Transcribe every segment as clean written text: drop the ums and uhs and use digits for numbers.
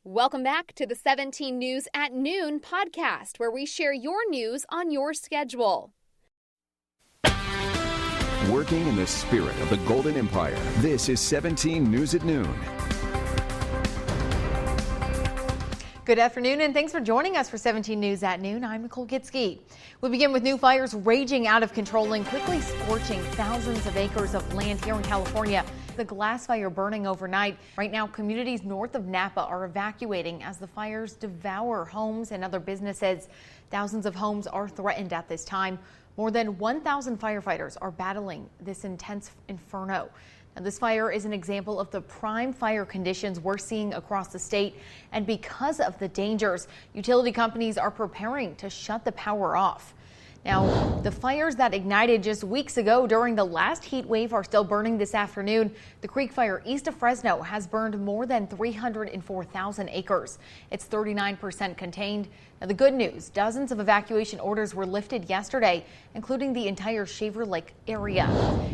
Welcome back to the 17 News at Noon podcast, where we share your news on your schedule. Working in the spirit of the Golden Empire, this is 17 News at Noon. Good afternoon, and thanks for joining us for 17 News at Noon. I'm Nicole Gitsky. We begin with new fires raging out of control and quickly scorching thousands of acres of land here in California. The glass fire burning overnight. Right now, communities north of Napa are evacuating as the fires devour homes and other businesses. Thousands of homes are threatened at this time. More than 1,000 firefighters are battling this intense inferno. Now, this fire is an example of the prime fire conditions we're seeing across the state. And because of the dangers, utility companies are preparing to shut the power off. Now, the fires that ignited just weeks ago during the last heat wave are still burning this afternoon. The Creek Fire east of Fresno has burned more than 304,000 acres. It's 39% contained. Now, the good news, dozens of evacuation orders were lifted yesterday, including the entire Shaver Lake area.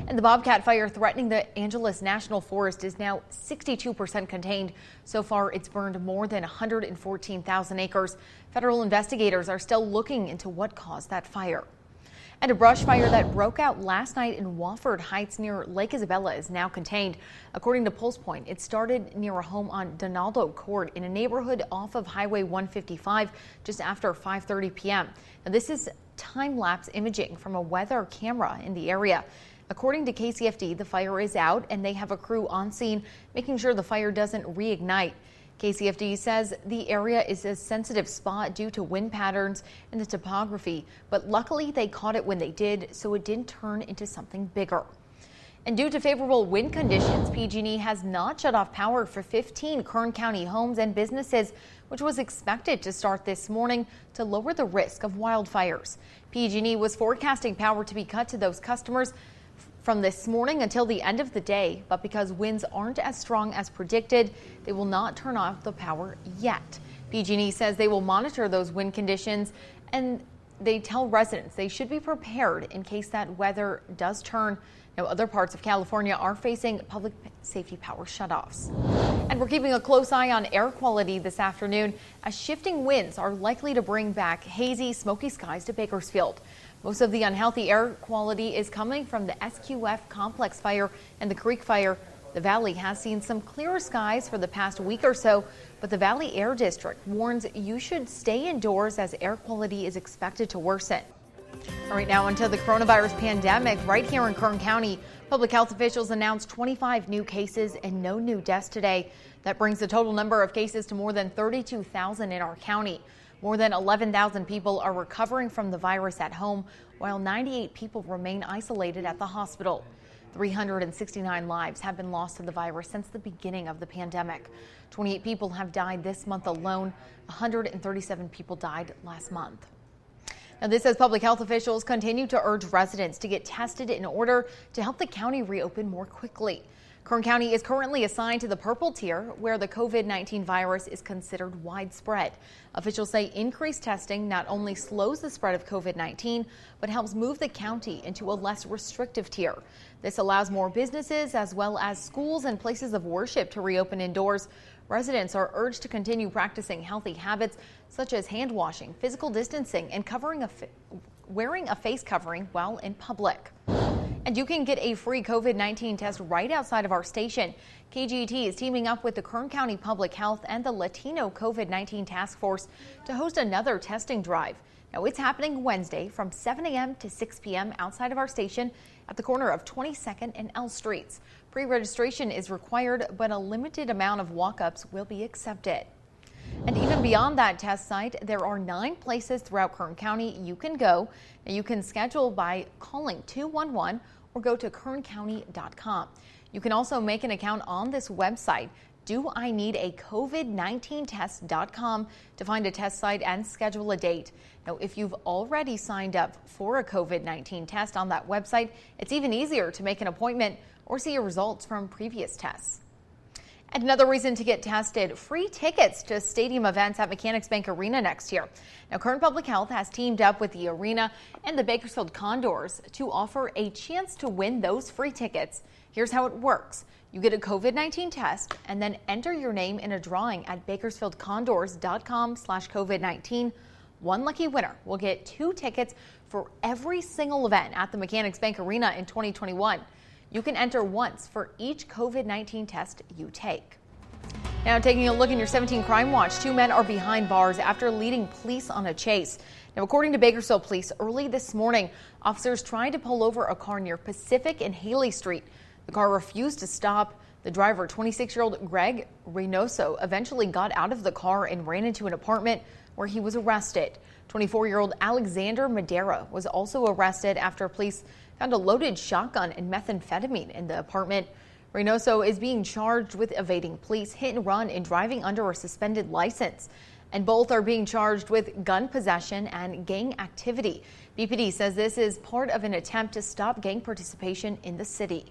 And the Bobcat Fire threatening the Angeles National Forest is now 62% contained. So far, it's burned more than 114,000 acres. Federal investigators are still looking into what caused that fire. And a brush fire that broke out last night in Wofford Heights near Lake Isabella is now contained. According to Pulse Point, it started near a home on Donaldo Court in a neighborhood off of Highway 155 just after 5:30 p.m. Now, this is time-lapse imaging from a weather camera in the area. According to KCFD, the fire is out and they have a crew on scene making sure the fire doesn't reignite. KCFD says the area is a sensitive spot due to wind patterns and the topography, but luckily they caught it when they did, so it didn't turn into something bigger. And due to favorable wind conditions, PG&E has not shut off power for 15 Kern County homes and businesses, which was expected to start this morning to lower the risk of wildfires. PG&E was forecasting power to be cut to those customers from this morning until the end of the day, but because winds aren't as strong as predicted, they will not turn off the power yet. PG&E says they will monitor those wind conditions, and they tell residents they should be prepared in case that weather does turn. Now, other parts of California are facing public safety power shutoffs. And we're keeping a close eye on air quality this afternoon as shifting winds are likely to bring back hazy, smoky skies to Bakersfield. Most of the unhealthy air quality is coming from the SQF complex fire and the Creek Fire. The Valley has seen some clearer skies for the past week or so, but the Valley Air District warns you should stay indoors as air quality is expected to worsen. All right, now onto the coronavirus pandemic. Right here in Kern County, public health officials announced 25 new cases and no new deaths today. That brings the total number of cases to more than 32,000 in our county. More than 11,000 people are recovering from the virus at home, while 98 people remain isolated at the hospital. 369 lives have been lost to the virus since the beginning of the pandemic. 28 people have died this month alone. 137 people died last month. Now, this as public health officials continue to urge residents to get tested in order to help the county reopen more quickly. Kern County is currently assigned to the purple tier, where the COVID-19 virus is considered widespread. Officials say increased testing not only slows the spread of COVID-19, but helps move the county into a less restrictive tier. This allows more businesses as well as schools and places of worship to reopen indoors. Residents are urged to continue practicing healthy habits such as hand washing, physical distancing, and wearing a face covering while in public. And you can get a free COVID-19 test right outside of our station. KGET is teaming up with the Kern County Public Health and the Latino COVID-19 Task Force to host another testing drive. Now, it's happening Wednesday from 7 a.m. to 6 p.m. outside of our station at the corner of 22nd and L Streets. Pre-registration is required, but a limited amount of walk-ups will be accepted. And even beyond that test site, there are 9 places throughout Kern County you can go. Now, you can schedule by calling 211 or go to kerncounty.com. You can also make an account on this website, doineedacovid19test.com, to find a test site and schedule a date. Now, if you've already signed up for a COVID-19 test on that website, it's even easier to make an appointment or see your results from previous tests. And another reason to get tested, free tickets to stadium events at Mechanics Bank Arena next year. Now, Kern Public Health has teamed up with the arena and the Bakersfield Condors to offer a chance to win those free tickets. Here's how it works. You get a COVID-19 test and then enter your name in a drawing at bakersfieldcondors.com/COVID-19. One lucky winner will get 2 tickets for every single event at the Mechanics Bank Arena in 2021. You can enter once for each COVID-19 test you take. Now taking a look in your 17 Crime Watch, 2 men are behind bars after leading police on a chase. Now, according to Bakersfield Police, early this morning, officers tried to pull over a car near Pacific and Haley Street. The car refused to stop. The driver, 26-year-old Greg Reynoso, eventually got out of the car and ran into an apartment where he was arrested. 24-year-old Alexander Madera was also arrested after police found a loaded shotgun and methamphetamine in the apartment. Reynoso is being charged with evading police, hit and run, and driving under a suspended license. And both are being charged with gun possession and gang activity. BPD says this is part of an attempt to stop gang participation in the city.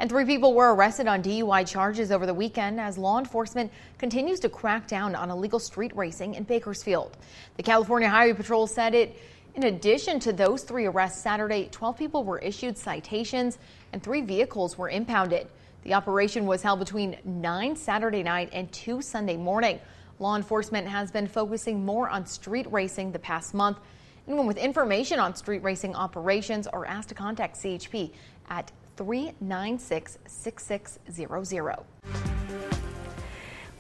And 3 people were arrested on DUI charges over the weekend as law enforcement continues to crack down on illegal street racing in Bakersfield. The California Highway Patrol said in addition to those 3 arrests Saturday, 12 people were issued citations and 3 vehicles were impounded. The operation was held between 9 Saturday night and 2 Sunday morning. Law enforcement has been focusing more on street racing the past month. Anyone with information on street racing operations are asked to contact CHP at 396-6600.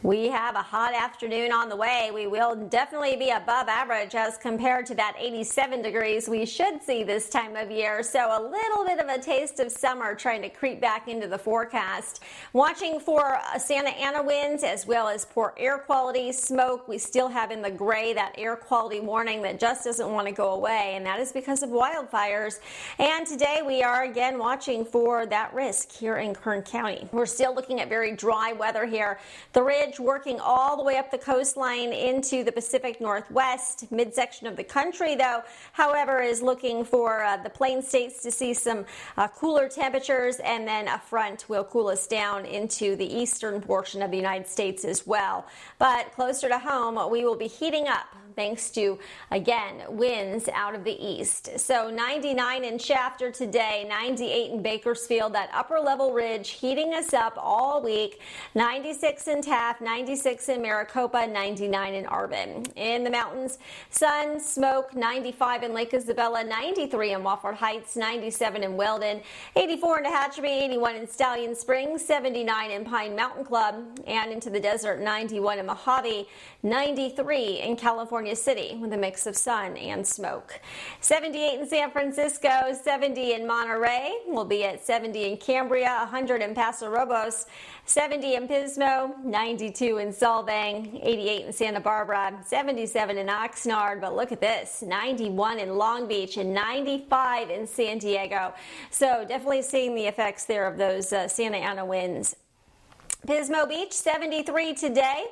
We have a hot afternoon on the way. We will definitely be above average as compared to that 87 degrees we should see this time of year. So a little bit of a taste of summer trying to creep back into the forecast. Watching for Santa Ana winds as well as poor air quality, smoke. We still have in the gray that air quality warning that just doesn't want to go away, and that is because of wildfires. And today we are again watching for that risk here in Kern County. We're still looking at very dry weather here. The ridge working all the way up the coastline into the Pacific Northwest. Midsection of the country, though, however, is looking for the Plain States to see some cooler temperatures, and then a front will cool us down into the eastern portion of the United States as well. But closer to home, we will be heating up thanks to, again, winds out of the east. So 99 in Shafter today, 98 in Bakersfield, that upper level ridge heating us up all week. 96 in Taft, 96 in Maricopa, 99 in Arbin. In the mountains, sun, smoke, 95 in Lake Isabella, 93 in Wofford Heights, 97 in Weldon, 84 in Tehachapi, 81 in Stallion Springs, 79 in Pine Mountain Club, and into the desert, 91 in Mojave, 93 in California City with a mix of sun and smoke. 78 in San Francisco, 70 in Monterey. We'll be at 70 in Cambria, 100 in Paso Robles, 70 in Pismo, 92 in Solvang, 88 in Santa Barbara, 77 in Oxnard. But look at this, 91 in Long Beach and 95 in San Diego. So definitely seeing the effects there of those Santa Ana winds. Pismo Beach, 73 today,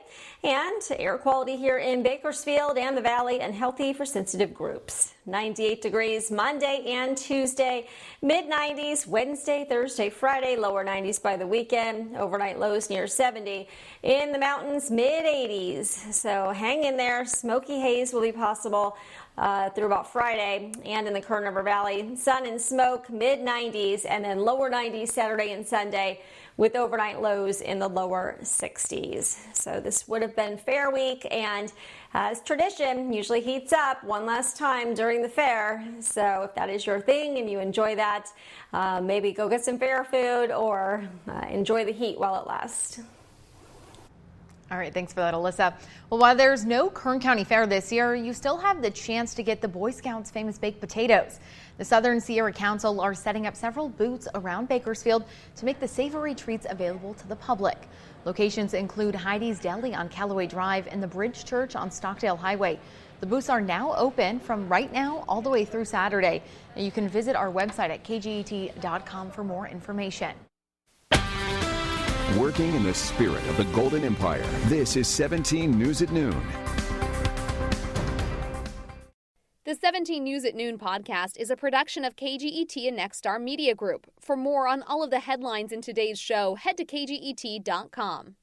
and air quality here in Bakersfield and the Valley unhealthy for sensitive groups. 98 degrees Monday and Tuesday, mid-90s Wednesday, Thursday, Friday, lower 90s by the weekend, overnight lows near 70. In the mountains, mid-80s, so hang in there. Smoky haze will be possible through about Friday, and in the Kern River Valley, sun and smoke, mid-90s, and then lower 90s Saturday and Sunday, with overnight lows in the lower 60s. So this would have been Fair Week, and as tradition, usually heats up one last time during the fair. So if that is your thing and you enjoy that, maybe go get some fair food or enjoy the heat while it lasts. All right, thanks for that, Alyssa. Well, while there's no Kern County Fair this year, you still have the chance to get the Boy Scouts' famous baked potatoes. The Southern Sierra Council are setting up several booths around Bakersfield to make the savory treats available to the public. Locations include Heidi's Deli on Callaway Drive and the Bridge Church on Stockdale Highway. The booths are now open from right now all the way through Saturday. And you can visit our website at kget.com for more information. Working in the spirit of the Golden Empire, this is 17 News at Noon. The 17 News at Noon podcast is a production of KGET and Nexstar Media Group. For more on all of the headlines in today's show, head to kget.com.